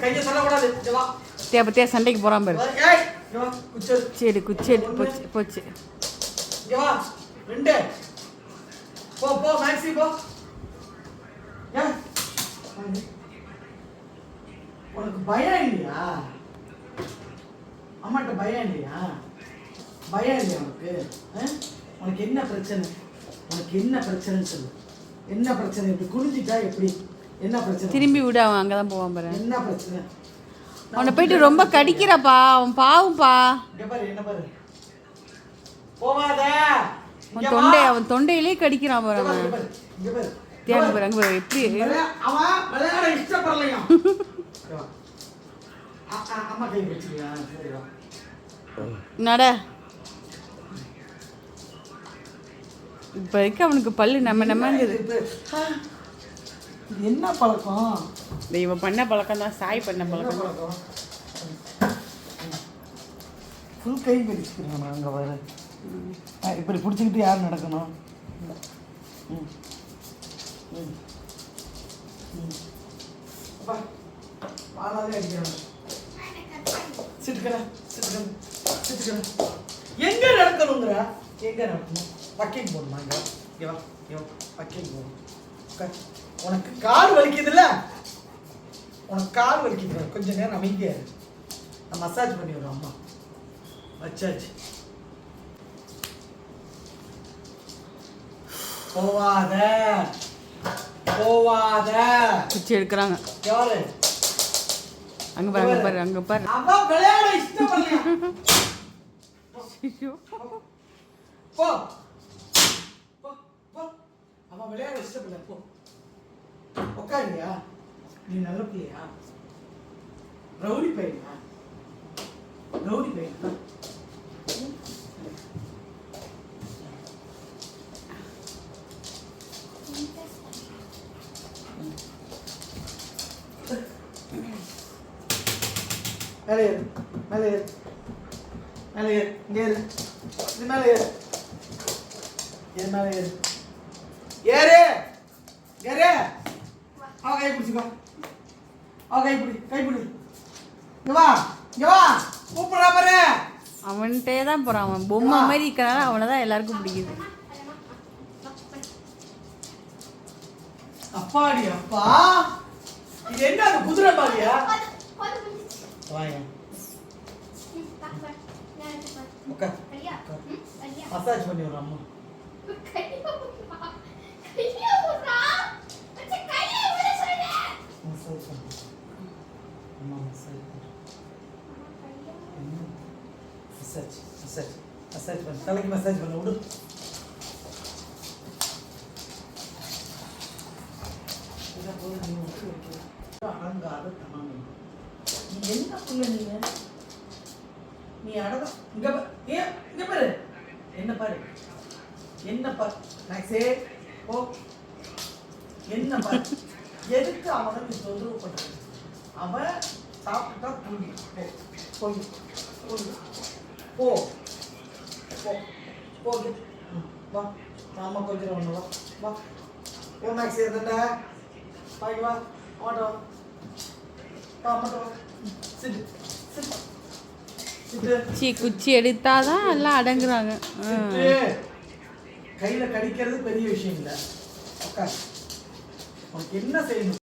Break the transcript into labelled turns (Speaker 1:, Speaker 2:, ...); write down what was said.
Speaker 1: கையை சொல்லக்கூடாது.
Speaker 2: பத்தியா சண்டைக்கு போறான் பாரு. சரி குச்சி எடுத்து போச்சு போச்சு.
Speaker 1: ரெண்டு போ போ மேக்ஸி போ. உனக்கு பயம் இல்லையா? அம்மாட்ட பயம் இல்லையா? பயம் இல்லையா உனக்கு? உனக்கு என்ன பிரச்சனை? உனக்கு என்ன பிரச்சனைன்னு சொல்லு. என்ன பிரச்சனை? இப்படி குனிஞ்சிட்டா எப்படி? என்ன பிரச்சனை?
Speaker 2: திரும்பி விடு, அவன் அங்கதான் போவான் பாரு.
Speaker 1: என்ன பிரச்சனை?
Speaker 2: அவனை போயிட்டு ரொம்ப கடிக்கிறாப்பா, அவன் பாவும்பா.
Speaker 1: இங்க பாரு, என்ன பாரு. போவாத.
Speaker 2: அவன் தொண்டையிலே கடிக்கிறான் பாரு. அவன்
Speaker 1: இங்க பாரு.
Speaker 2: தேவை பாரு, அங்க பாரு எப்படி
Speaker 1: அவன் விளையாட இஷ்டப்படலையா? அம்மா கை வச்சுக்கியா? சரி வா.
Speaker 2: நட. இப்போதைக்கு அவனுக்கு பல்லு நம்மங்குது.
Speaker 1: என்ன பழக்கம்?
Speaker 2: இவன் பண்ண பழக்கம் தான், சாய் பண்ண பழக்கம்.
Speaker 1: ஃபுல் கை பிடிச்சிக்கிறான். அங்கே வர இப்படி பிடிச்சிக்கிட்டு யார் நடக்கணும்? பாலாவே அடிக்கிறாங்க. சிட்டுக்கிறேன் சிட்டுக்கிறேன் சிட்டுக்கிறேன். எங்க நடக்கணுங்கிற? எங்க நடக்கணும்? வக்கீல் போகணுமா? இங்கே வா வக்கீல் போகணும். உனக்கு கால் வலிக்குதுல்ல? உனக்கு கால் வலிக்குது, கொஞ்சம் நேரம் அமைதியா இரு. நான் மசாஜ் பண்ணி விடுறேன். அம்மா வச்சாச்சு. போவாத போவாத.
Speaker 2: குச்சி எடுக்கிறாங்க.
Speaker 1: யாரு?
Speaker 2: அங்க பாரு அங்க பாரு அங்க பாரு.
Speaker 1: அவ விளையாட இஷ்டப்படலையா? போ போ போ. அவ விளையாட இஷ்டப்படல. போ உட்காருயா. நீ நல்ல பிள்ளையா? ரவுடி பையனா? ரவுடி பையனா? மேலே ஏறு மேலே ஏறு மேலே ஏறு. இங்கே ஏறு. இது மேலே ஏறு. இது மேலே ஏறு. ஏறு ஏறு. அவ கை பிடிச்சிக்கோ. அவ கைப்பிடி. இங்க வா இங்க வா. கூப்பிடுறா பாரு.
Speaker 2: அவன்கிட்டே தான் போறான். அவன் பொம்மை மாதிரி இருக்கிறனால அவனை தான் எல்லாருக்கும் பிடிக்குது.
Speaker 1: அப்பாடி அப்பா, இது என்ன? அது குதிரை பாரியா? வாங்க உட்கார். மசாஜ் பண்ணி விடுறேன். அம்மா மசாஜ் பண்ணு. தலைக்கு மசாஜ் பண்ண விடு. அடங்காத தனம். நீ என்ன புள்ள? நீ அடங்க. இங்க பாரு. என்ன பாரு என்ன பாரு. மேக்ஸே போ. என்ன பாரு. எதுக்கு அவனை நீ தொந்தரவு பண்றது? அவன் சாப்பிட்டா தூங்கி போ. போ போ போது. வா அம்மா கொஞ்சம் ஒன்று வா வா. ஓ மேக்ஸே எதுண்டா? வாங்கி வா. அம்மாட்ட வா. அம்மாட்ட வா. சிட்டு சிட்டு சிட்டு.
Speaker 2: குச்சி எடுத்தாதான் எல்லாம் அடங்குறாங்க.
Speaker 1: கையில கடிக்கிறது பெரிய விஷயம் இல்லை. உனக்கு என்ன செய்யணும்?